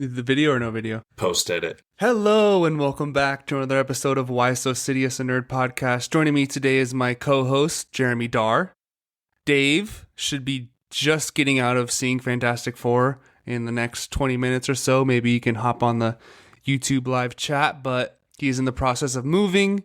The video or no video? Post edit. Hello and welcome back to another episode of Why So Sidious a Nerd podcast. Joining me today is my co-host, Jeremy Darr. Dave should be just getting out of seeing Fantastic Four in the next 20 minutes or so. Maybe you can hop on the YouTube live chat, but he's in the process of moving.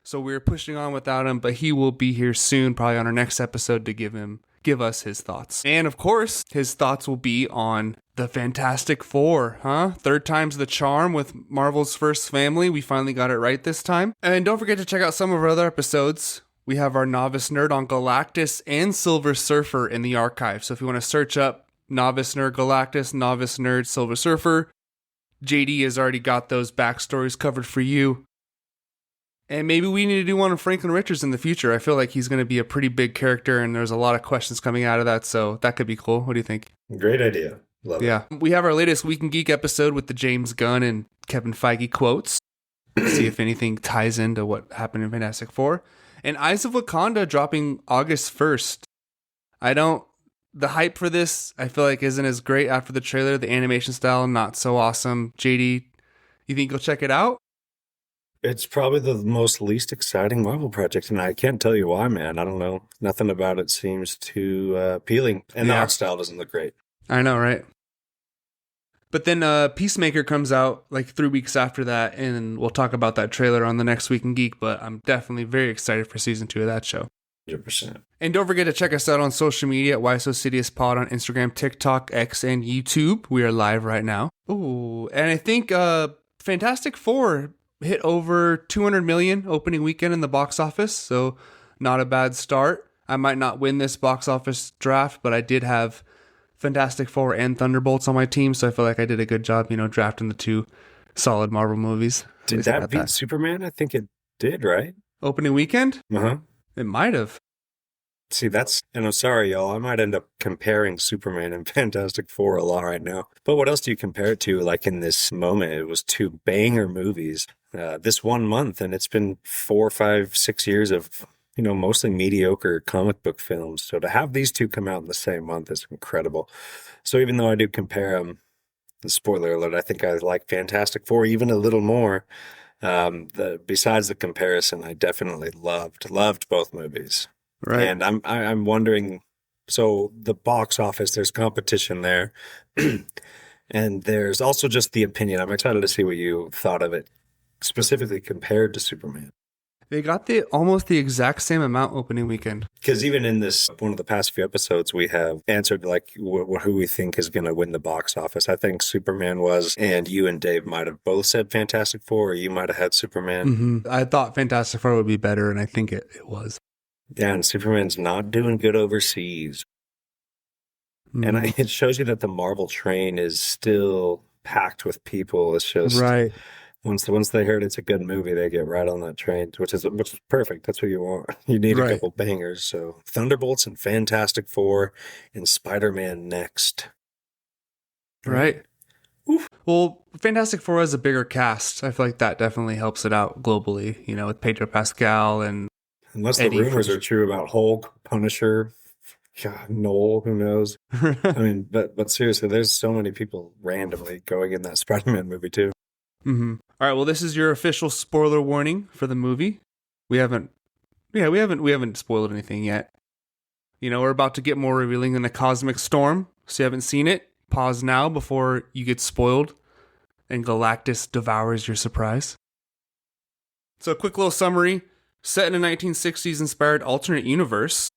So we're pushing on without him, but he will be here soon, probably on our next episode to give us his thoughts. And of course, his thoughts will be on the Fantastic Four, huh? Third time's the charm with Marvel's first family. We finally got it right this time. And don't forget to check out some of our other episodes. We have our Novice Nerd on Galactus and Silver Surfer in the archive. So if you want to search up Novice Nerd Galactus, Novice Nerd Silver Surfer, JD has already got those backstories covered for you. And maybe we need to do one on Franklin Richards in the future. I feel like he's going to be a pretty big character, and there's a lot of questions coming out of that, so that could be cool. What do you think? Great idea. Love it. Yeah. We have our latest Week in Geek episode with the James Gunn and Kevin Feige quotes. See if anything ties into what happened in Fantastic Four. And Eyes of Wakanda dropping August 1st. The hype for this, I feel like, isn't as great after the trailer. The animation style, not so awesome. JD, you think you'll check it out? It's probably the most least exciting Marvel project, and I can't tell you why, man. I don't know. Nothing about it seems too appealing, and the art style doesn't look great. I know, right? But then Peacemaker comes out like 3 weeks after that, and we'll talk about that trailer on the next Week in Geek, but I'm definitely very excited for season 2 of that show. 100%. And don't forget to check us out on social media at Why So Sidious Pod on Instagram, TikTok, X, and YouTube. We are live right now. Ooh, and I think Fantastic Four hit over 200 million opening weekend in the box office, so not a bad start. I might not win this box office draft, but I did have Fantastic Four and Thunderbolts on my team, so I feel like I did a good job, drafting the two solid Marvel movies. Did that beat Superman? I think it did, right? Opening weekend? Uh-huh. It might have. See, and I'm sorry, y'all, I might end up comparing Superman and Fantastic Four a lot right now. But what else do you compare it to? Like in this moment, it was two banger movies this 1 month, and it's been 4, 5, 6 years of mostly mediocre comic book films. So to have these two come out in the same month is incredible. So even though I do compare them, spoiler alert, I think I like Fantastic Four even a little more. Besides the comparison, I definitely loved both movies. Right. And I'm wondering, so the box office, there's competition there. And there's also just the opinion. I'm excited to see what you thought of it, specifically compared to Superman. They got almost the exact same amount opening weekend. Because even in this, one of the past few episodes, we have answered like who we think is going to win the box office. I think Superman was, and you and Dave might have both said Fantastic Four, or you might have had Superman. Mm-hmm. I thought Fantastic Four would be better, and I think it was. Yeah, and Superman's not doing good overseas. Mm-hmm. And it shows you that the Marvel train is still packed with people. It's just... Right. Once they heard it's a good movie, they get right on that train, which is perfect. That's what you want. You need a couple bangers. So Thunderbolts and Fantastic Four and Spider-Man next. Right. Oof. Well, Fantastic Four has a bigger cast. I feel like that definitely helps it out globally, with Pedro Pascal and unless Eddie the rumors are true about Hulk, Punisher, God, Noel, who knows? I mean, but seriously, there's so many people randomly going in that Spider-Man movie too. Mm-hmm. All right, well, this is your official spoiler warning for the movie. We haven't spoiled anything yet. We're about to get more revealing than a cosmic storm. So you haven't seen it, pause now before you get spoiled and Galactus devours your surprise. So a quick little summary. Set in a 1960s inspired alternate universe,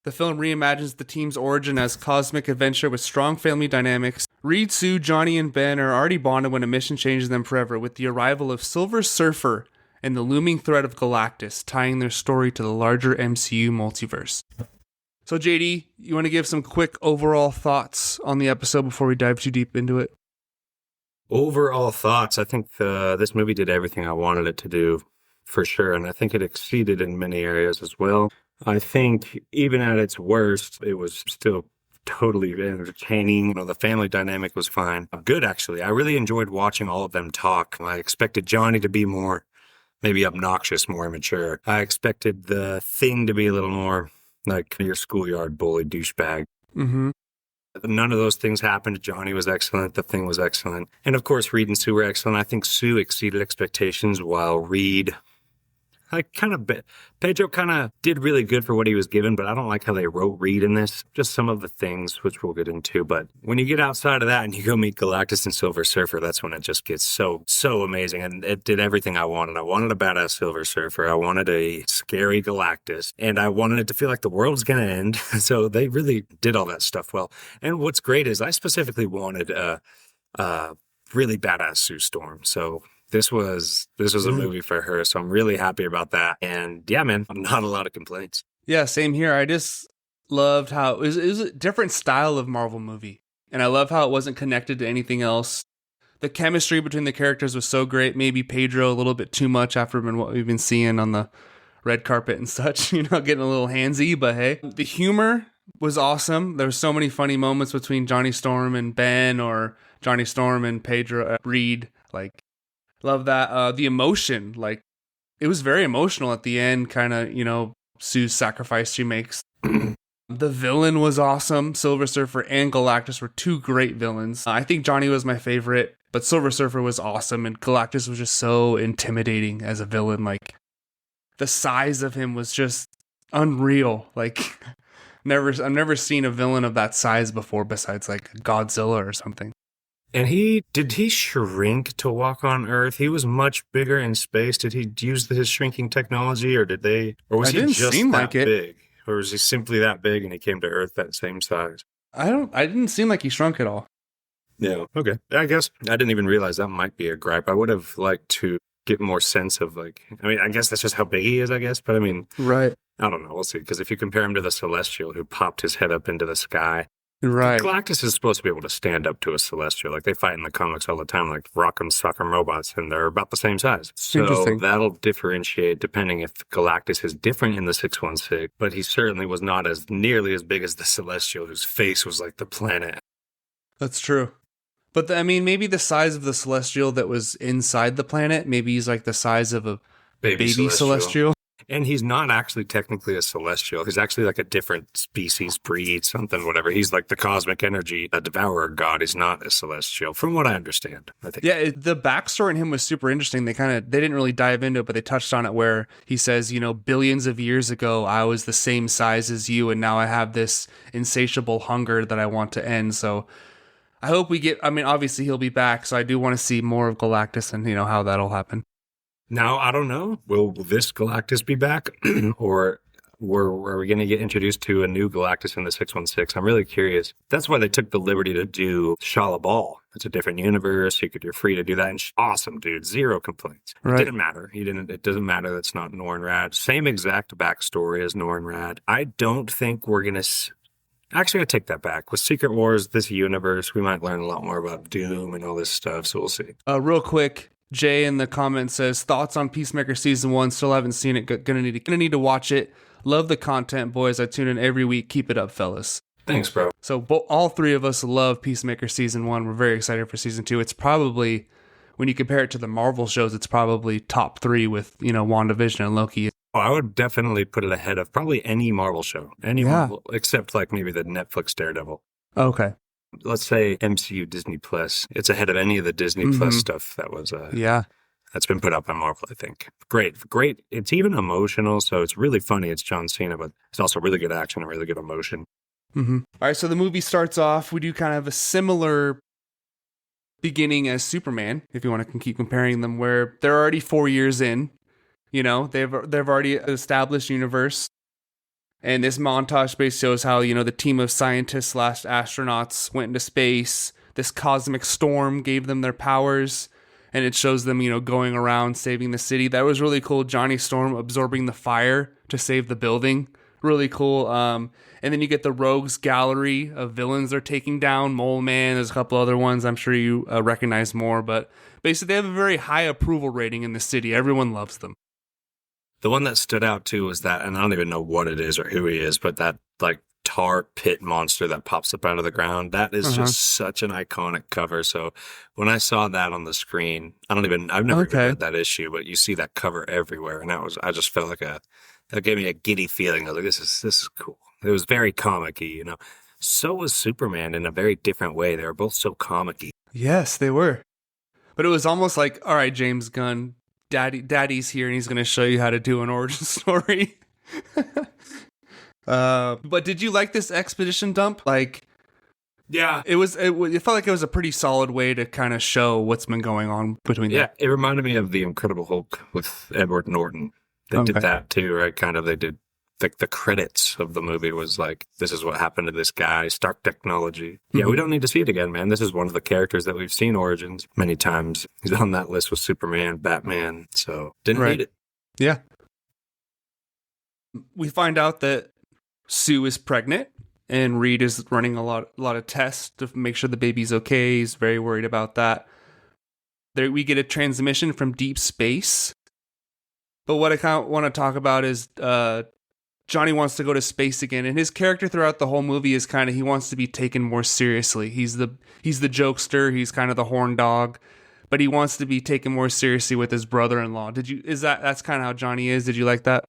the film reimagines the team's origin as cosmic adventure with strong family dynamics. Reed, Sue, Johnny, and Ben are already bonded when a mission changes them forever, with the arrival of Silver Surfer and the looming threat of Galactus, tying their story to the larger MCU multiverse. So JD, you want to give some quick overall thoughts on the episode before we dive too deep into it? Overall thoughts, I think this movie did everything I wanted it to do, for sure, and I think it exceeded in many areas as well. I think even at its worst, it was still totally entertaining. The family dynamic was fine. Good, actually. I really enjoyed watching all of them talk. I expected Johnny to be more, maybe obnoxious, more immature. I expected the Thing to be a little more like your schoolyard bully douchebag. Mm-hmm. None of those things happened. Johnny was excellent. The Thing was excellent. And of course, Reed and Sue were excellent. I think Sue exceeded expectations while Reed, Pedro kind of did really good for what he was given, but I don't like how they wrote Reed in this. Just some of the things, which we'll get into. But when you get outside of that and you go meet Galactus and Silver Surfer, that's when it just gets so amazing. And it did everything I wanted. I wanted a badass Silver Surfer. I wanted a scary Galactus. And I wanted it to feel like the world's going to end. So they really did all that stuff well. And what's great is I specifically wanted a really badass Sue Storm. So this was a movie for her, so I'm really happy about that. And yeah, man, not a lot of complaints. Yeah, same here. I just loved how it was a different style of Marvel movie. And I love how it wasn't connected to anything else. The chemistry between the characters was so great. Maybe Pedro a little bit too much after what we've been seeing on the red carpet and such, getting a little handsy, but hey. The humor was awesome. There were so many funny moments between Johnny Storm and Ben, or Johnny Storm and Pedro Reed. Love that. The emotion, it was very emotional at the end, kind of, Sue's sacrifice she makes. The villain was awesome. Silver Surfer and Galactus were two great villains. I think Johnny was my favorite, but Silver Surfer was awesome, and Galactus was just so intimidating as a villain. The size of him was just unreal. I've never seen a villain of that size before, besides Godzilla or something. And did he shrink to walk on Earth? He was much bigger in space. Did he use his shrinking technology, or was he just that big? Or was he simply that big and he came to Earth that same size? I didn't seem like he shrunk at all. Yeah, okay. I guess I didn't even realize that might be a gripe. I would have liked to get more sense of I guess that's just how big he is, I guess. But right. I don't know. We'll see. Because if you compare him to the Celestial who popped his head up into the sky, right. Galactus is supposed to be able to stand up to a Celestial. They fight in the comics all the time, like Rock'em Sock'em Robots, and they're about the same size. So that'll differentiate depending if Galactus is different in the 616, but he certainly was not nearly as big as the Celestial, whose face was like the planet. That's true. But maybe the size of the Celestial that was inside the planet, maybe he's the size of a baby Celestial. And he's not actually technically a Celestial. He's actually a different species, breed, something, whatever. He's the cosmic energy, a devourer god. He's not a Celestial, from what I understand, I think. Yeah, the backstory in him was super interesting. They didn't really dive into it, but they touched on it where he says, billions of years ago, I was the same size as you, and now I have this insatiable hunger that I want to end. So I hope we get, obviously he'll be back, so I do want to see more of Galactus and, how that'll happen. Now, I don't know. Will this Galactus be back? Or are we going to get introduced to a new Galactus in the 616? I'm really curious. That's why they took the liberty to do Shala Ball. It's a different universe. You're free to do that. And awesome, dude. Zero complaints. Right. It didn't matter. It doesn't matter that's not Norrin Rad. Same exact backstory as Norrin Rad. I don't think we're going to... Actually, I take that back. With Secret Wars, this universe, we might learn a lot more about Doom and all this stuff. So we'll see. Real quick. Jay in the comments says, thoughts on Peacemaker Season 1. Still haven't seen it. Gonna need to watch it. Love the content, boys. I tune in every week. Keep it up, fellas. Thanks, bro. So all three of us love Peacemaker Season 1. We're very excited for Season 2. It's probably, when you compare it to the Marvel shows, it's probably top 3 with, WandaVision and Loki. Oh, I would definitely put it ahead of probably any Marvel show. Marvel, except maybe the Netflix Daredevil. Okay. Let's say MCU Disney Plus. It's ahead of any of the Disney Plus stuff that was that's been put up on Marvel, I think. Great. It's even emotional, so it's really funny. It's John Cena, but it's also really good action and really good emotion. Mm-hmm. All right, so the movie starts off. We do kind of a similar beginning as Superman, if you want to keep comparing them, where they're already 4 years in. They've already established universe. And this montage base shows how, the team of scientists / astronauts went into space. This cosmic storm gave them their powers. And it shows them, going around saving the city. That was really cool. Johnny Storm absorbing the fire to save the building. Really cool. And then you get the rogues gallery of villains they're taking down. Mole Man, there's a couple other ones I'm sure you recognize more. But basically, they have a very high approval rating in the city. Everyone loves them. The one that stood out, too, was that, and I don't even know what it is or who he is, but that, tar pit monster that pops up out of the ground, that is just such an iconic cover. So when I saw that on the screen, I've never even read that issue, but you see that cover everywhere, and I just felt that gave me a giddy feeling. I was like, this is cool. It was very comic-y, So was Superman in a very different way. They were both so comic-y. Yes, they were. But it was almost like, all right, James Gunn, Daddy's here, and he's going to show you how to do an origin story. But did you like this expedition dump? Like, yeah, it felt like it was a pretty solid way to kind of show what's been going on between them. Yeah, it reminded me of the Incredible Hulk with Edward Norton. They did that too, right? Kind of, they did like the credits of the movie was like, this is what happened to this guy, Stark Technology. Yeah, we don't need to see it again, man. This is one of the characters that we've seen origins many times. He's on that list with Superman, Batman, so didn't need it. Yeah. We find out that Sue is pregnant, and Reed is running a lot of tests to make sure the baby's okay. He's very worried about that. There, we get a transmission from deep space. But what I kind of want to talk about is Johnny wants to go to space again, and his character throughout the whole movie is kind of, he wants to be taken more seriously. He's the jokester, he's kind of the horn dog, but he wants to be taken more seriously with his brother-in-law. That's kind of how Johnny is? Did you like that?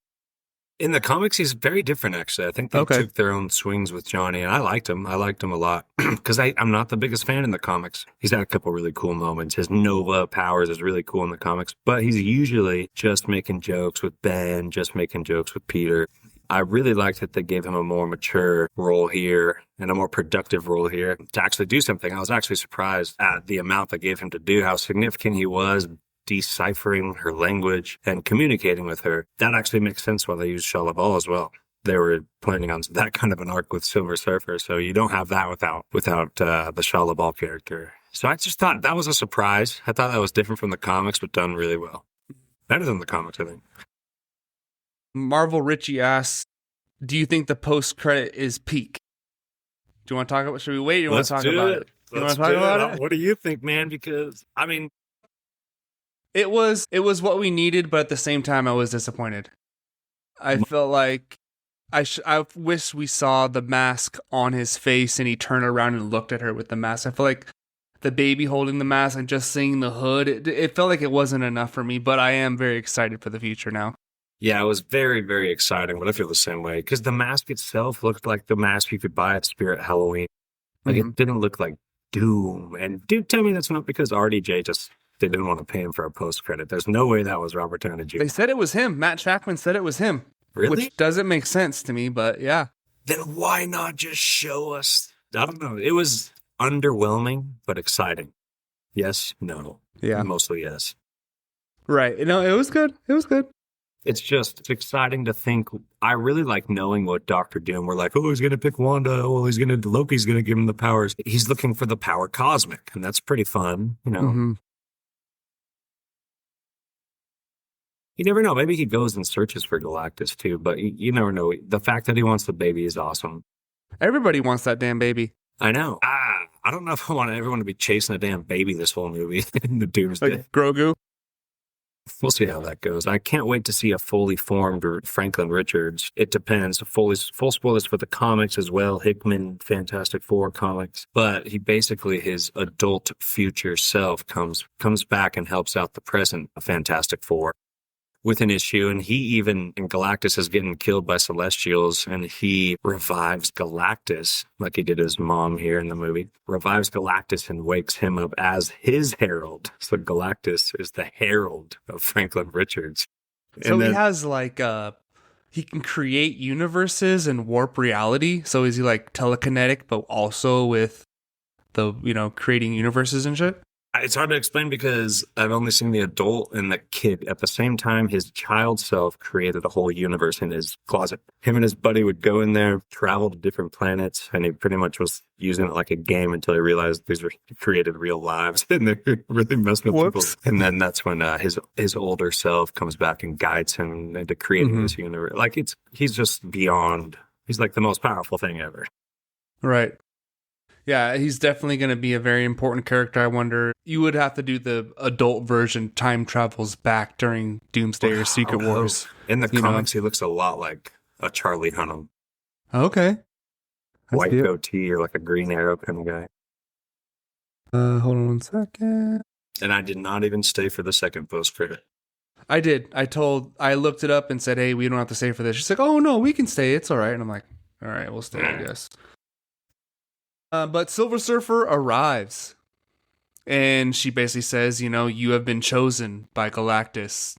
In the comics, he's very different, actually. I think they took their own swings with Johnny, and I liked him. I liked him a lot because I'm not the biggest fan in the comics. He's had a couple really cool moments. His Nova powers is really cool in the comics, but he's usually just making jokes with Ben, just making jokes with Peter. I really liked that they gave him a more mature role here and a more productive role here to actually do something. I was actually surprised at the amount they gave him to do, how significant he was, deciphering her language and communicating with her. That actually makes sense why they used Shia LaBeouf as well. They were planning on that kind of an arc with Silver Surfer, so you don't have that without the Shia LaBeouf character. So I just thought that was a surprise. I thought that was different from the comics, but done really well. Better than the comics, I think. Marvel Richie asks, do you think the post-credit is peak? Do you want to talk about it? Should we wait? You want to talk about it? You want to talk about it? What do you think, man? Because, I mean, It was what we needed, but at the same time, I was disappointed. I felt like I wish we saw the mask on his face and he turned around and looked at her with the mask. I feel like the baby holding the mask and just seeing the hood, it felt like it wasn't enough for me, but I am very excited for the future now. Yeah, it was very, very exciting, but I feel the same way. Because the mask itself looked like the mask you could buy at Spirit Halloween. Like, it didn't look like Doom. And dude, tell me that's not because RDJ they didn't want to pay him for a post-credit. There's no way that was Robert Downey Jr. They said it was him. Matt Shackman said it was him. Really? Which doesn't make sense to me, but yeah. Then why not just show us? I don't know. It was underwhelming, but exciting. Yes, no. Yeah. Mostly yes. Right. No, it was good. It was good. It's exciting to think. I really like knowing what Doctor Doom, we're like, oh, he's going to pick Wanda. Oh, Loki's going to give him the powers. He's looking for the power cosmic, and that's pretty fun, you know. Mm-hmm. You never know. Maybe he goes and searches for Galactus too, but you never know. The fact that he wants the baby is awesome. Everybody wants that damn baby. I know. I don't know if I want everyone to be chasing a damn baby this whole movie in the Doomsday. Like Grogu? We'll see how that goes. I can't wait to see a fully formed Franklin Richards. It depends. Full spoilers for the comics as well. Hickman, Fantastic Four comics. But he basically, his adult future self comes back and helps out the present Fantastic Four with an issue. And Galactus is getting killed by Celestials, and he revives Galactus, like he did his mom here in the movie, revives Galactus and wakes him up as his herald. So Galactus is the herald of Franklin Richards. So he has he can create universes and warp reality. So is he like telekinetic, but also with the, creating universes and shit? It's hard to explain because I've only seen the adult and the kid. At the same time, his child self created a whole universe in his closet. Him and his buddy would go in there, travel to different planets, and he pretty much was using it like a game until he realized these were created real lives and they're really messing with people. And then that's when his older self comes back and guides him into creating this universe. Like he's just beyond. He's like the most powerful thing ever. Right. Yeah, he's definitely going to be a very important character. I wonder, you would have to do the adult version, time travels back during Doomsday or Secret Wars. In the comics, he looks a lot like a Charlie Hunnam. Okay. White goatee or like a Green Arrow kind of guy. Hold on 1 second. And I did not even stay for the second post-credit. I did. I looked it up and said, hey, we don't have to stay for this. She's like, oh, no, we can stay. It's all right. And I'm like, all right, we'll stay, I guess. But Silver Surfer arrives, and she basically says, you have been chosen by Galactus.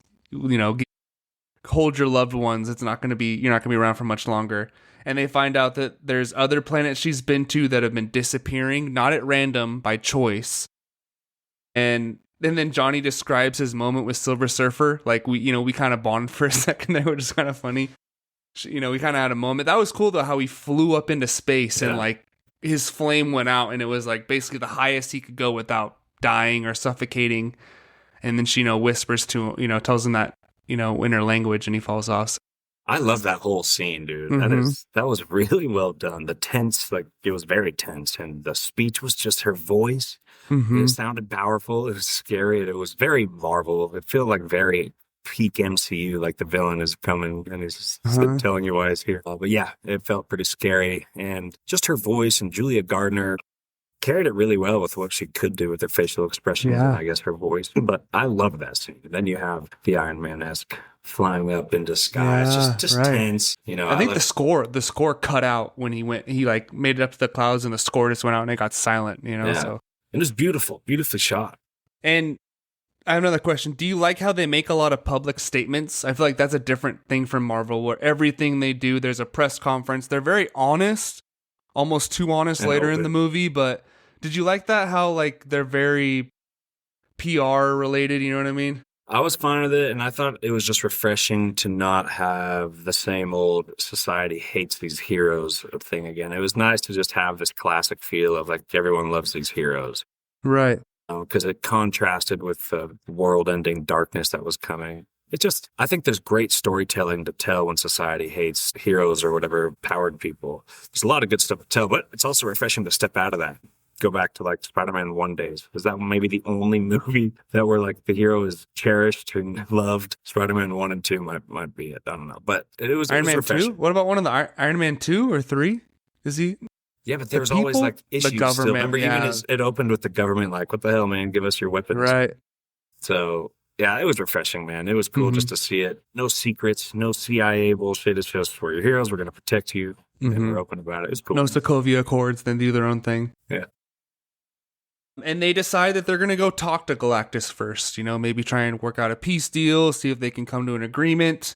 Hold your loved ones. You're not going to be around for much longer. And they find out that there's other planets she's been to that have been disappearing, not at random, by choice. And then Johnny describes his moment with Silver Surfer. Like, we kind of bonded for a second there, which is kind of funny. We kind of had a moment. That was cool, though, how he flew up into space and, like, his flame went out, and it was, like, basically the highest he could go without dying or suffocating. And then she, whispers to him, tells him that, in her language, and he falls off. I love that whole scene, dude. Mm-hmm. That was really well done. The tense, like, it was very tense, and the speech was just her voice. Mm-hmm. It sounded powerful. It was scary. And it was very Marvel. It felt like very peak MCU, like the villain is coming and he's just telling you why he's here. But yeah, it felt pretty scary. And just her voice, and Julia Gardner carried it really well with what she could do with her facial expressions and I guess her voice. But I love that scene. Then you have the Iron Man-esque flying up into skies, just tense. I think the score cut out when he like made it up to the clouds, and the score just went out and it got silent, so. It was beautifully shot. And I have another question. Do you like how they make a lot of public statements? I feel like that's a different thing from Marvel, where everything they do, there's a press conference. They're very honest, almost too honest and later in the movie, but did you like that? How like they're very PR related, you know what I mean? I was fine with it, and I thought it was just refreshing to not have the same old society hates these heroes thing again. It was nice to just have this classic feel of like everyone loves these heroes. Right. Because it contrasted with the world-ending darkness that was coming. I think there's great storytelling to tell when society hates heroes or whatever powered people. There's a lot of good stuff to tell, but it's also refreshing to step out of that. Go back to like Spider-Man 1 days. Is that maybe the only movie that where like the hero is cherished and loved? Spider-Man 1 and 2 might be it. I don't know. But it was Iron Man refreshing. 2? What about one of the Iron Man 2 or 3? Is he? Yeah, but there's always like issues. The government, still. Remember, even it opened with the government like, what the hell, man? Give us your weapons. Right. So, yeah, it was refreshing, man. It was cool just to see it. No secrets, no CIA bullshit. It's just for your heroes. We're going to protect you. And we're open about it. It's cool. No Sokovia Accords, then do their own thing. Yeah. And they decide that they're going to go talk to Galactus first, maybe try and work out a peace deal, see if they can come to an agreement.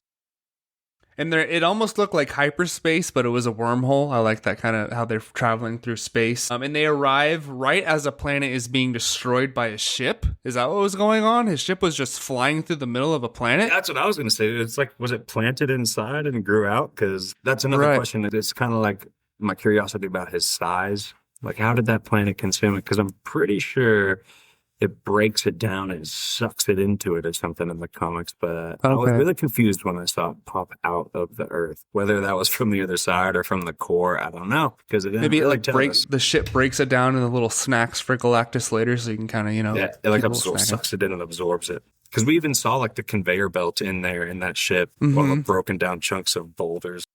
And it almost looked like hyperspace, but it was a wormhole. I like that kind of how they're traveling through space. And they arrive right as a planet is being destroyed by a ship. Is that what was going on? His ship was just flying through the middle of a planet? That's what I was going to say. It's like, was it planted inside and grew out? Because that's another question. It's kind of like my curiosity about his size. Like, how did that planet consume it? Because I'm pretty sure it breaks it down and sucks it into it or something in the comics. But I was really confused when I saw it pop out of the Earth. Whether that was from the other side or from the core, I don't know. Because it didn't really tell us. The ship breaks it down into little snacks for Galactus later, so you can kind of, Yeah, it like sucks it in and absorbs it. Because we even saw like the conveyor belt in there in that ship, while broken down chunks of boulders.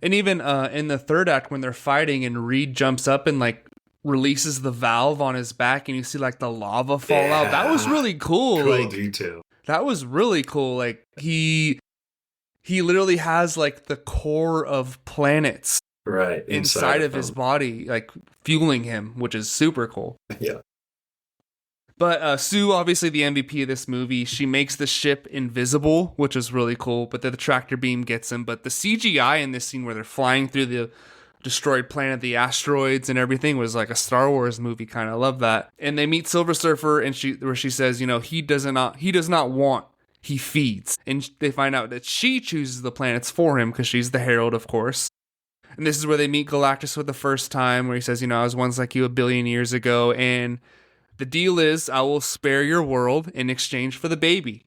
And even in the third act, when they're fighting and Reed jumps up and like releases the valve on his back and you see like the lava fall out. That was really cool. Cool detail. That was really cool. Like he literally has like the core of planets inside of his body, like fueling him, which is super cool. Yeah. But Sue, obviously the MVP of this movie, she makes the ship invisible, which is really cool. But the tractor beam gets him. But the CGI in this scene where they're flying through the destroyed planet, the asteroids and everything was like a Star Wars movie kind of. Love that. And they meet Silver Surfer, and she says, he does not want, he feeds. And they find out that she chooses the planets for him because she's the Herald, of course. And this is where they meet Galactus for the first time, where he says, I was once like you 1 billion years ago, and the deal is I will spare your world in exchange for the baby.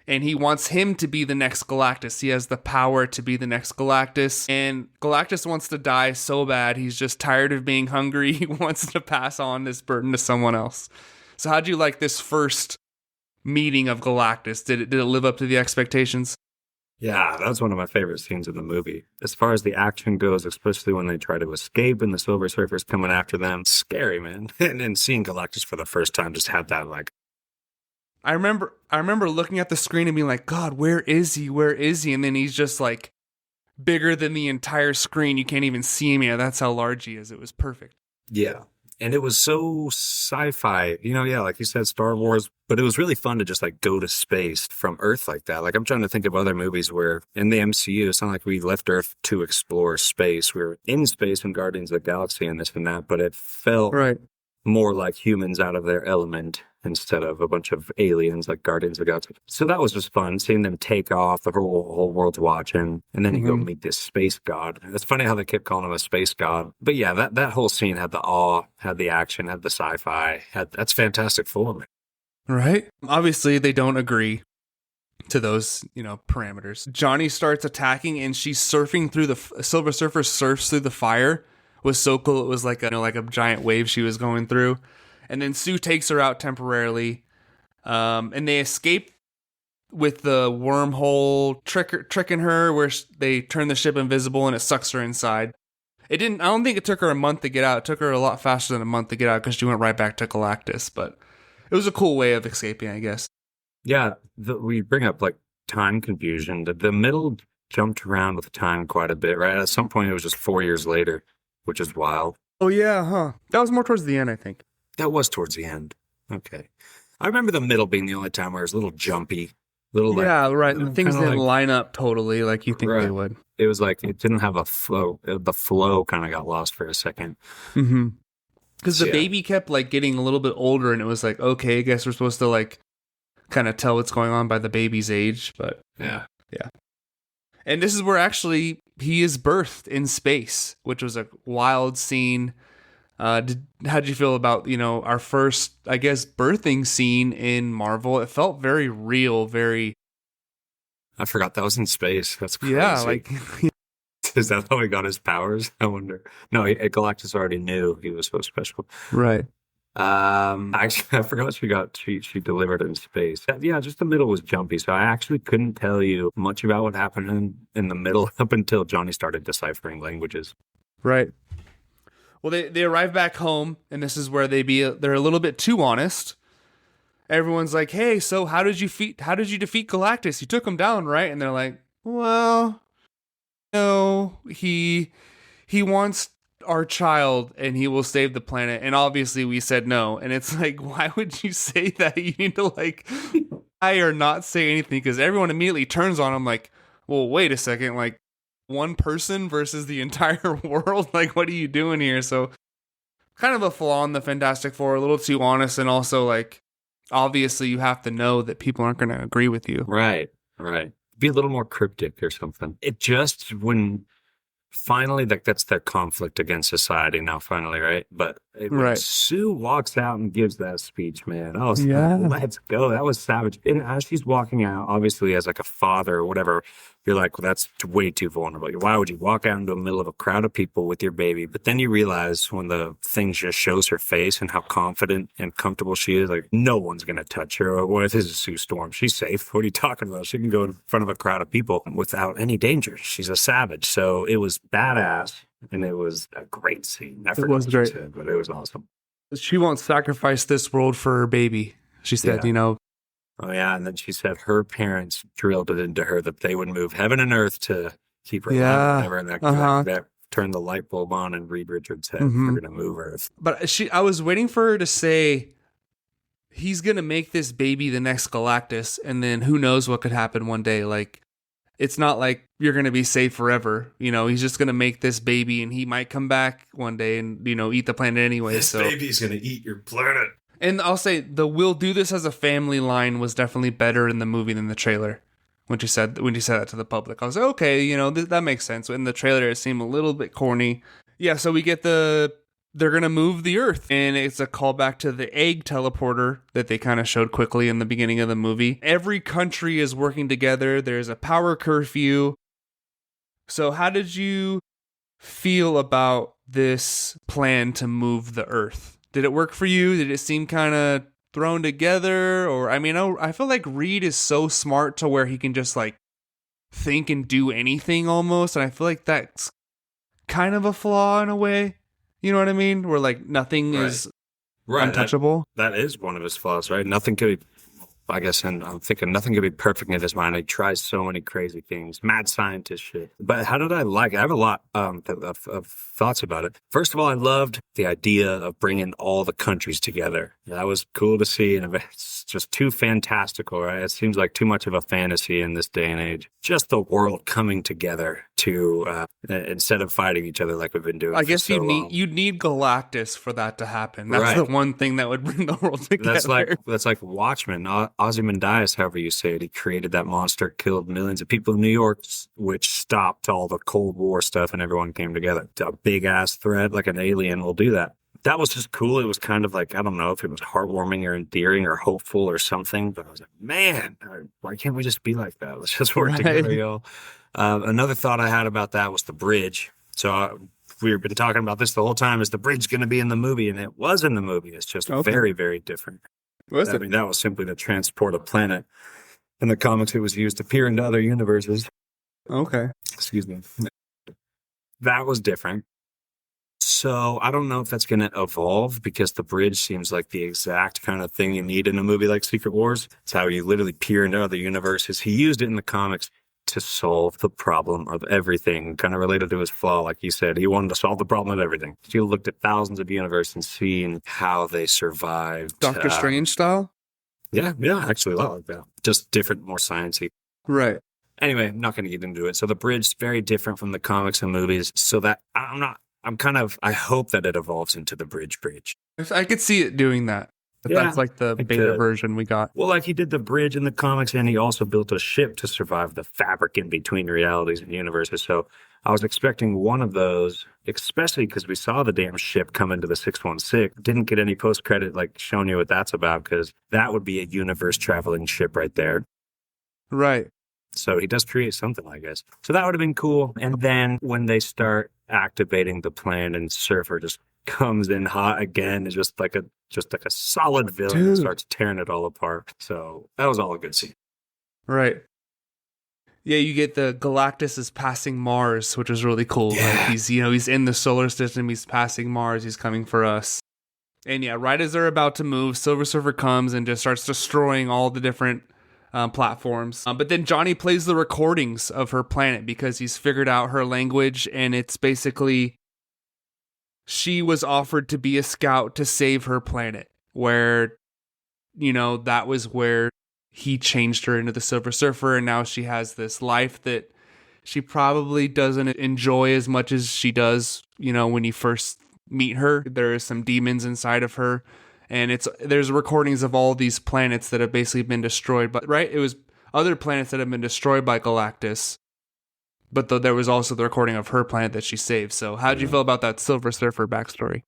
And he wants him to be the next Galactus. He has the power to be the next Galactus. And Galactus wants to die so bad. He's just tired of being hungry. He wants to pass on this burden to someone else. So how'd you like this first meeting of Galactus? Did it live up to the expectations? Yeah, that's one of my favorite scenes in the movie. As far as the action goes, especially when they try to escape and the Silver Surfer's coming after them. Scary, man. And then seeing Galactus for the first time just had that like... I remember looking at the screen and being like, God, where is he? Where is he? And then he's just like bigger than the entire screen. You can't even see him. Yeah, that's how large he is. It was perfect. Yeah. And it was so sci-fi, yeah, like you said, Star Wars, but it was really fun to just like go to space from Earth like that. Like I'm trying to think of other movies where in the MCU, it's not like we left Earth to explore space. We were in space in Guardians of the Galaxy and this and that, but it felt Right. more like humans out of their element instead of a bunch of aliens like Guardians of the Galaxy. So that was just fun, seeing them take off, the whole world's watching, and then you go Hmm. meet this space god. It's funny how they kept calling him a space god. But yeah, that whole scene had the awe, had the action, had the sci-fi, that's Fantastic Four. Right. Obviously, they don't agree to those, parameters. Johnny starts attacking, and she's surfing through Silver Surfer surfs through the fire. It was so cool. It was like a giant wave she was going through. And then Sue takes her out temporarily, and they escape with the wormhole tricking her, where they turn the ship invisible and it sucks her inside. It didn't. I don't think it took her a month to get out. It took her a lot faster than a month to get out because she went right back to Galactus. But it was a cool way of escaping, I guess. Yeah, we bring up like time confusion. The middle jumped around with time quite a bit, right? At some point, it was just 4 years later, which is wild. Oh yeah, huh? That was more towards the end, I think. That was towards the end. Okay. I remember the middle being the only time where it was a little jumpy, little like, Yeah, right. The things kinda didn't like, line up totally like you think they right. would. It was like it didn't have a flow. The flow kind of got lost for a second. Mm-hmm. Because the Yeah. baby kept like getting a little bit older, and it was like, okay, I guess we're supposed to like kind of tell what's going on by the baby's age, but Yeah. and this is where actually he is birthed in space, which was a wild scene. How'd you feel about our first, I guess, birthing scene in Marvel? It felt very real, very I forgot that was in space. That's crazy. yeah, like Is that how he got his powers? I wonder. No, Galactus already knew he was so special. right. Actually, I forgot she delivered in space. Yeah, just the middle was jumpy, so I actually couldn't tell you much about what happened in the middle up until Johnny started deciphering languages. Right. Well, they arrive back home, and this is where they're a little bit too honest. Everyone's like, "Hey, so how did you defeat Galactus? You took him down, right?" And they're like, "Well, no, he wants our child, and he will save the planet." And obviously, we said no. And it's like, why would you say that? You need to like lie or not say anything, because everyone immediately turns on him like, "Well, wait a second, like." One person versus the entire world. Like, what are you doing here? So kind of a flaw in the Fantastic Four, a little too honest, and also like obviously you have to know that people aren't going to agree with you. Right. Be a little more cryptic or something. It just when finally that's their conflict against society now. Finally, right? But when Right. Sue walks out and gives that speech, man. Oh, Yeah. let's go. That was savage. And as she's walking out, obviously as like a father or whatever, you're like, well, that's way too vulnerable. Why would you walk out into the middle of a crowd of people with your baby? But then you realize when the thing just shows her face and how confident and comfortable she is, like no one's going to touch her. Well, this is Sue Storm. She's safe. What are you talking about? She can go in front of a crowd of people without any danger. She's a savage. So it was badass and it was a great scene. I forgot was what she great. said, but it was awesome. She won't sacrifice this world for her baby. She said, Yeah. Oh, yeah. And then she said her parents drilled it into her that they would move heaven and earth to keep her Yeah. alive. Whatever. And that turned the light bulb on in Reed Richards' head. Mhm. We're going to move Earth. But I was waiting for her to say, he's going to make this baby the next Galactus, and then who knows what could happen one day. Like, it's not like you're going to be safe forever. He's just going to make this baby, and he might come back one day and, eat the planet anyway. This baby's going to eat your planet. And I'll say the "we'll do this as a family" line was definitely better in the movie than the trailer. When she said that to the public, I was like, okay, that makes sense. In the trailer, it seemed a little bit corny. Yeah, so we get they're gonna move the Earth, and it's a callback to the egg teleporter that they kind of showed quickly in the beginning of the movie. Every country is working together. There's a power curfew. So how did you feel about this plan to move the Earth? Did it work for you? Did it seem kind of thrown together? Or, I feel like Reed is so smart to where he can just like think and do anything almost. And I feel like that's kind of a flaw in a way. You know what I mean? Where like nothing is untouchable. That is one of his flaws, right? Nothing could be I guess, and I'm thinking nothing could be perfect in his mind. He tries so many crazy things, mad scientist shit. But how did I like it? I have a lot of thoughts about it. First of all, I loved the idea of bringing all the countries together. That was cool to see, and it's just too fantastical, right? It seems like too much of a fantasy in this day and age. Just the world coming together to instead of fighting each other like we've been doing. I guess so you'd need Galactus for that to happen. That's the one thing that would bring the world together. That's like Watchmen. Ozymandias, however you say it, he created that monster, killed millions of people in New York, which stopped all the Cold War stuff, and everyone came together. A big ass threat, like an alien, will do that. That was just cool. It was kind of like, I don't know if it was heartwarming or endearing or hopeful or something, but I was like, man, why can't we just be like that? Let's just work together, y'all. Another thought I had about that was the bridge. So we've been talking about this the whole time. Is the bridge going to be in the movie? And it was in the movie. It's just very, very different. I mean, that was simply to transport a planet. In the comics, it was used to peer into other universes. Okay. Excuse me. That was different. So I don't know if that's going to evolve, because the bridge seems like the exact kind of thing you need in a movie like Secret Wars. It's how you literally peer into other universes. He used it in the comics to solve the problem of everything, kind of related to his flaw. Like you said, he wanted to solve the problem of everything. He looked at thousands of universes and seen how they survived. Doctor Strange style? Yeah, actually a lot like that. Just different, more sciencey. Right. Anyway, I'm not going to get into it. So the bridge is very different from the comics and movies. So that I hope that it evolves into the bridge. I could see it doing that. But that's like the beta version we got. Well, like he did the bridge in the comics, and he also built a ship to survive the fabric in between realities and universes. So I was expecting one of those, especially because we saw the damn ship come into the 616. Didn't get any post-credit like showing you what that's about, because that would be a universe-traveling ship right there. Right. So he does create something, I guess. So that would have been cool. And then when they start activating the plan and Surfer just comes in hot again, is just like a solid villain and starts tearing it all apart. So that was all a good scene. Right. Yeah, you get the Galactus is passing Mars, which is really cool. Yeah. Like he's in the solar system, he's passing Mars, he's coming for us. And yeah, right as they're about to move, Silver Surfer comes and just starts destroying all the different platforms. But then Johnny plays the recordings of her planet because he's figured out her language, and it's basically she was offered to be a scout to save her planet, where, that was where he changed her into the Silver Surfer, and now she has this life that she probably doesn't enjoy as much as she does, when you first meet her. There are some demons inside of her. And there's recordings of all these planets that have basically been destroyed. But right, it was other planets that have been destroyed by Galactus. But there was also the recording of her planet that she saved. So how did you feel about that Silver Surfer backstory?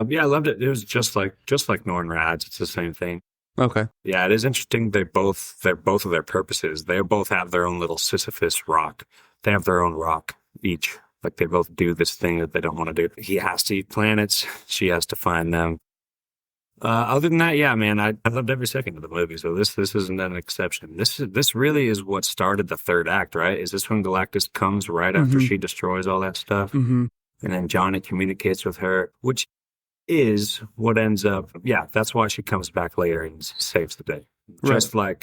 Yeah, I loved it. It was just like Norrin Rads. It's the same thing. Okay. Yeah, it is interesting. They're both of their purposes. They both have their own little Sisyphus rock. They have their own rock each. Like they both do this thing that they don't want to do. He has to eat planets. She has to find them. Other than that, yeah, man, I loved every second of the movie. So this isn't an exception. This really is what started the third act, right? Is this when Galactus comes right after she destroys all that stuff? Mm-hmm. And then Johnny communicates with her, which is what ends up, that's why she comes back later and saves the day. Right.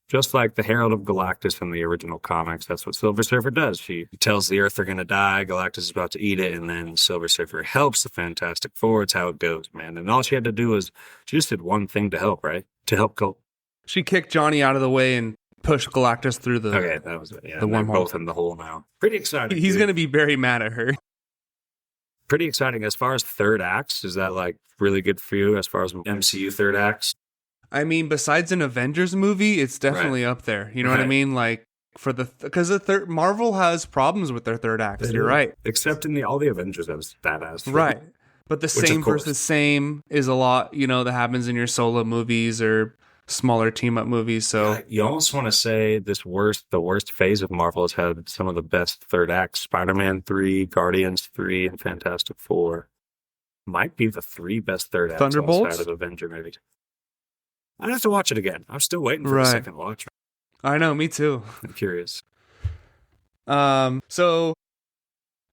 Just like the Herald of Galactus in the original comics, that's what Silver Surfer does. She tells the Earth they're going to die, Galactus is about to eat it, and then Silver Surfer helps the Fantastic Four. It's how it goes, man. And all she had to do was, she just did one thing to help, right? To help go. She kicked Johnny out of the way and pushed Galactus through the Okay, that was it. Yeah, the they're wormhole. both in the hole now. Pretty exciting. He's going to be very mad at her. Pretty exciting. As far as third acts, is that like really good for you as far as MCU third acts? I mean, besides an Avengers movie, it's definitely up there. You know what I mean? Like because Marvel has problems with their third acts. You're right. Except in all the Avengers, that was badass. Right. But the same versus same is a lot, that happens in your solo movies or smaller team up movies. So you almost want to say the worst phase of Marvel has had some of the best third acts. Spider-Man 3, Guardians 3, and Fantastic Four might be the three best third acts outside of Avenger movies. I'd have to watch it again. I'm still waiting for the second watch. I know, me too. I'm curious. So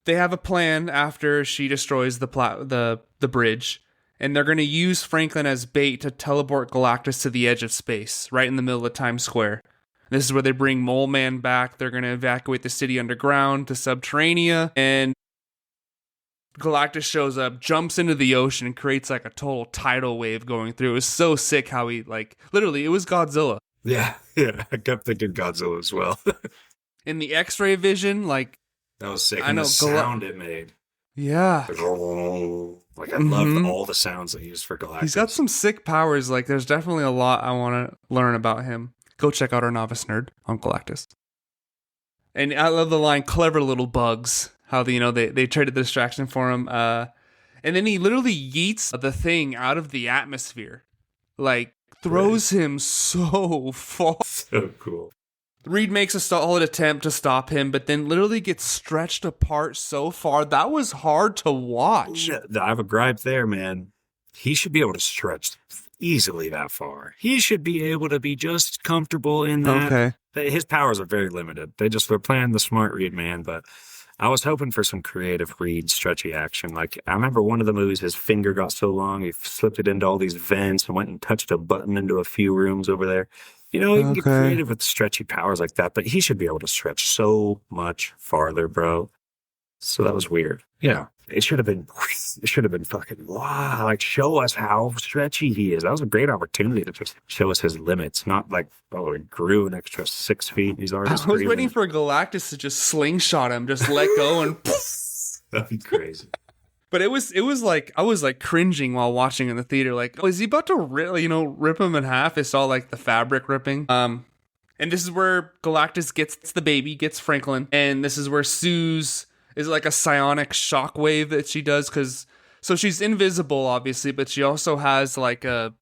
they have a plan after she destroys the bridge, And they're going to use Franklin as bait to teleport Galactus to the edge of space, right in the middle of Times Square. This is where they bring Mole Man back. They're going to evacuate the city underground to Subterranea. And Galactus shows up, jumps into the ocean, and creates like a total tidal wave going through. It was so sick how he, like, literally, it was Godzilla. Yeah. I kept thinking Godzilla as well. In the X-ray vision, like... That was sick. And the sound it made. Yeah. Like, I loved all the sounds they used for Galactus. He's got some sick powers. Like, there's definitely a lot I want to learn about him. Go check out our Novice Nerd on Galactus. And I love the line, clever little bugs. How, they traded the distraction for him. And then he literally yeets the thing out of the atmosphere. Like, throws him so far. So cool. Reed makes a solid attempt to stop him, but then literally gets stretched apart so far. That was hard to watch. I have a gripe there, man. He should be able to stretch easily that far. He should be able to be just comfortable in that. Okay. His powers are very limited. They're playing the smart Reed man, but I was hoping for some creative Reed stretchy action. Like, I remember one of the movies, his finger got so long, he slipped it into all these vents and went and touched a button into a few rooms over there. He can get creative with stretchy powers like that, but he should be able to stretch so much farther, bro. So that was weird. Yeah. It should have been fucking, wow, like, show us how stretchy he is. That was a great opportunity to just show us his limits, not like, he grew an extra 6 feet. He's already I was waiting for Galactus to just slingshot him, just let go and that'd be crazy. But it was like, I was like cringing while watching in the theater. Like, is he about to rip him in half? It's all like the fabric ripping. And this is where Galactus gets the baby, gets Franklin. And this is where Sue's is like a psionic shockwave that she does. So she's invisible, obviously, but she also has like a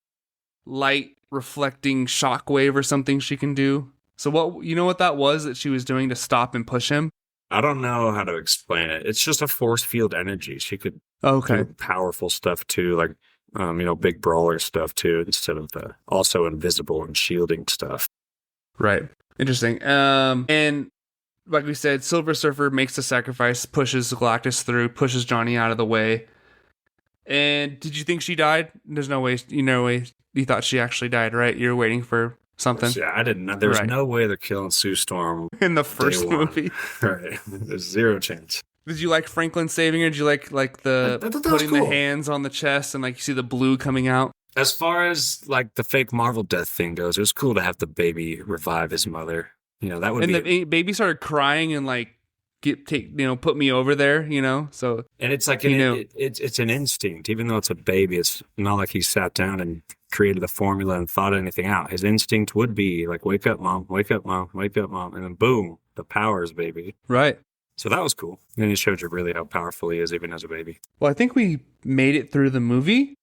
light reflecting shockwave or something she can do. So what that was that she was doing to stop and push him? I don't know how to explain it. It's just a force field energy. She could do powerful stuff too, like, big brawler stuff too, instead of the also invisible and shielding stuff. Right. Interesting. And like we said, Silver Surfer makes the sacrifice, pushes Galactus through, pushes Johnny out of the way. And did you think she died? There's no way, you thought she actually died, right? You're waiting for something. Yeah, I didn't know. There's no way they're killing Sue Storm in the first movie. Right. There's zero chance. Did you like Franklin saving her? Did you like the putting the hands on the chest and like you see the blue coming out? As far as like the fake Marvel death thing goes, it was cool to have the baby revive his mother. That would the baby started crying and like put me over there, So and it's like it's an instinct, even though it's a baby. It's not like he sat down and created a formula and thought anything out. His instinct would be like, wake up, mom, wake up, mom, wake up, mom. And then boom, the powers, baby. Right. So that was cool. And it showed you really how powerful he is, even as a baby. Well, I think we made it through the movie.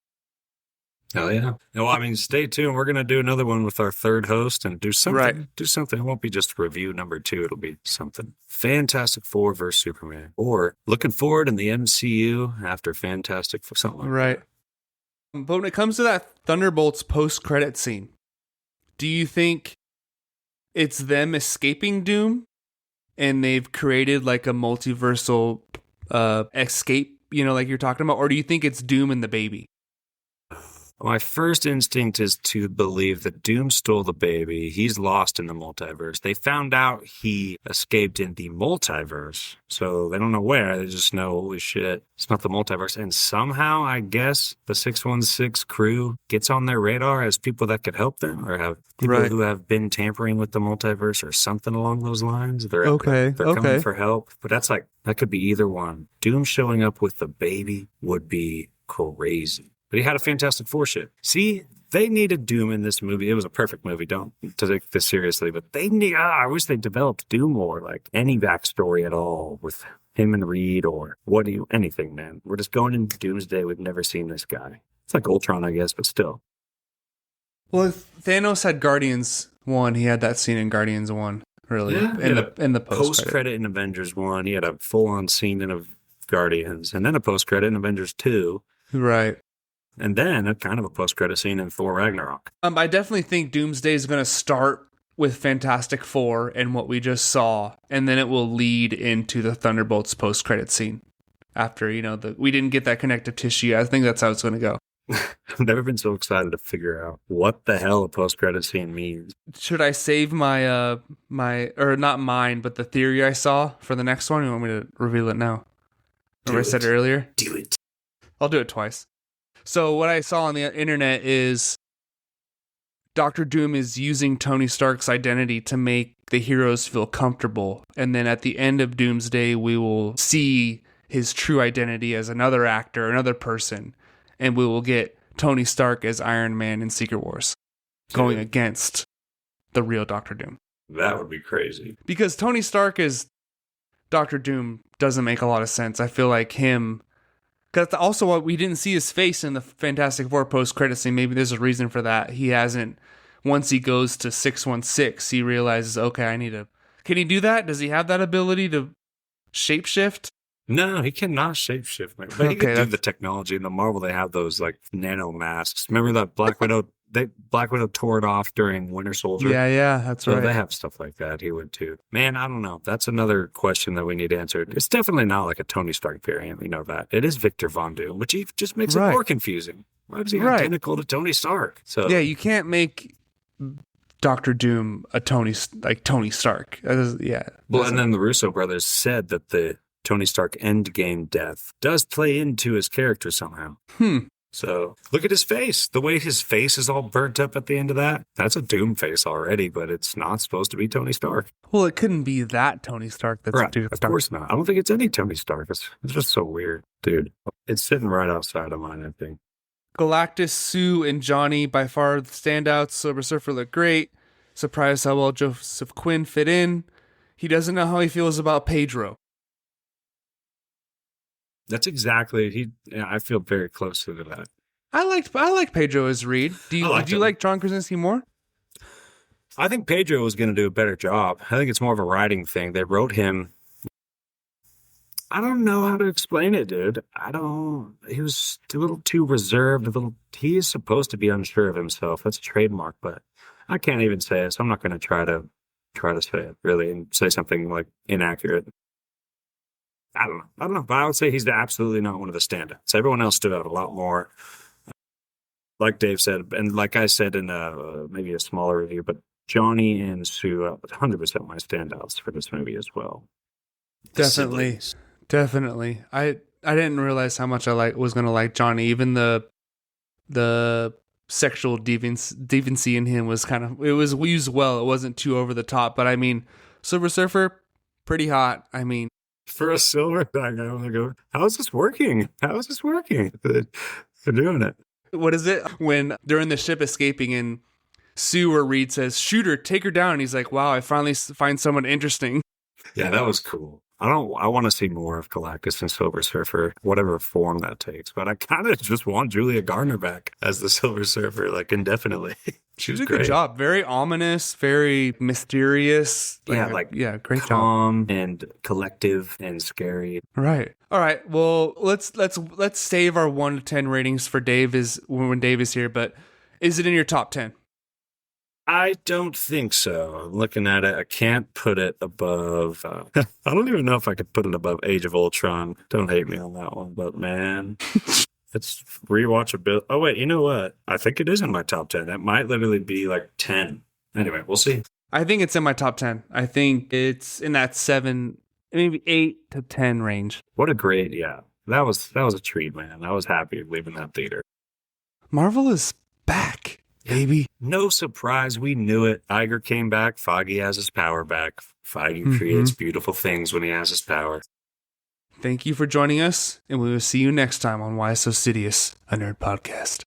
Oh, yeah. Well, I mean, stay tuned. We're going to do another one with our third host and do something. Right. Do something. It won't be just review number 2. It'll be something. Fantastic Four versus Superman. Or looking forward in the MCU after Fantastic Four. Something like right. That. But when it comes to that Thunderbolts post-credit scene, do you think it's them escaping Doom and they've created like a multiversal escape, like you're talking about? Or do you think it's Doom and the baby? My first instinct is to believe that Doom stole the baby. He's lost in the multiverse. They found out he escaped in the multiverse. So they don't know where. They just know, holy shit, it's not the multiverse. And somehow, I guess, the 616 crew gets on their radar as people that could help them or have people who have been tampering with the multiverse or something along those lines. They're coming for help. But that could be either one. Doom showing up with the baby would be crazy. But he had a Fantastic Four shit. See, they needed Doom in this movie. It was a perfect movie. Don't take this seriously, but I wish they developed Doom more, like any backstory at all with him and Reed or anything, man. We're just going into Doomsday. We've never seen this guy. It's like Ultron, I guess, but still. Well, if Thanos had Guardians 1, he had that scene in Guardians 1, really. Yeah, in the post-credit in Avengers 1. He had a full-on scene in Guardians, and then a post-credit in Avengers 2. Right. And then a kind of a post-credit scene in Thor Ragnarok. I definitely think Doomsday is going to start with Fantastic Four and what we just saw, and then it will lead into the Thunderbolts post-credit scene. After, we didn't get that connective tissue. I think that's how it's going to go. I've never been so excited to figure out what the hell a post-credit scene means. Should I save my or not mine, but the theory I saw for the next one? You want me to reveal it now? Remember I said it earlier? Do it. I'll do it twice. So what I saw on the internet is Doctor Doom is using Tony Stark's identity to make the heroes feel comfortable. And then at the end of Doomsday, we will see his true identity as another actor, another person. And we will get Tony Stark as Iron Man in Secret Wars going against the real Doctor Doom. That would be crazy. Because Tony Stark as Doctor Doom doesn't make a lot of sense. I feel like him... Because also, what we didn't see his face in the Fantastic Four post-credit scene. Maybe there's a reason for that. He hasn't... Once he goes to 616, he realizes, okay, I need to... Can he do that? Does he have that ability to shapeshift? No, he cannot shapeshift. But he can do the technology. In the Marvel, they have those like nano masks. Remember that Black Widow? Black Widow tore it off during Winter Soldier. Yeah, that's right. So they have stuff like that. He would too. Man, I don't know. That's another question that we need answered. It's definitely not like a Tony Stark variant. We know that. It is Victor Von Doom, which just makes it more confusing. Why is he identical to Tony Stark? So yeah, you can't make Doctor Doom a Tony Stark. Well, and then the Russo brothers said that the Tony Stark endgame death does play into his character somehow. So look at his face. The way his face is all burnt up at the end of that. That's a Doom face already, but it's not supposed to be Tony Stark. Well, it couldn't be that Tony Stark. That's right. Of course not. I don't think it's any Tony Stark. It's just so weird, dude. It's sitting right outside of mine, I think. Galactus, Sue, and Johnny by far the standouts. Silver Surfer looked great. Surprised how well Joseph Quinn fit in. He doesn't know how he feels about Pedro. That's exactly I feel very close to that. I like Pedro as Reed. Do you like John Krasinski more? I think Pedro was going to do a better job. I think it's more of a writing thing. They wrote him. I don't know how to explain it, dude. He was a little too reserved. He is supposed to be unsure of himself. That's a trademark, but I can't even say it. So I'm not going to try to say it really and say something like inaccurate. I don't know, but I would say he's absolutely not one of the standouts. Everyone else stood out a lot more. Like Dave said, and like I said in maybe a smaller review, but Johnny and Sue are 100% my standouts for this movie as well. Definitely. I didn't realize how much I was going to like Johnny. Even the sexual deviancy in him was it was used well. It wasn't too over the top, but I mean, Silver Surfer, pretty hot. I mean, for a silver thing, I want to go, how is this working? They're doing it. What is it? When they're in the ship escaping and Sue or Reed says, shoot her, take her down. And he's like, wow, I finally find someone interesting. Yeah, that was cool. I want to see more of Galactus and Silver Surfer, whatever form that takes. But I kind of just want Julia Garner back as the Silver Surfer, like indefinitely. She was a great. Good job. Very ominous, very mysterious. Great job. Calm and collective and scary. Right. All right. Well, let's save our 1 to 10 ratings for when Dave is here. But is it in your top 10? I don't think so. I'm looking at it. I can't put it above. I don't even know if I could put it above Age of Ultron. Don't hate me on that one, but man, it's rewatchability. Oh wait, you know what? I think it is in my top 10. That might literally be like 10. Anyway, we'll see. I think it's in my top 10. I think it's in that 7, maybe 8 to 10 range. What a great, yeah. That was a treat, man. I was happy leaving that theater. Marvel is back. Baby. No surprise. We knew it. Iger came back. Foggy has his power back. Foggy creates beautiful things when he has his power. Thank you for joining us, and we will see you next time on Why So Sidious, a nerd podcast.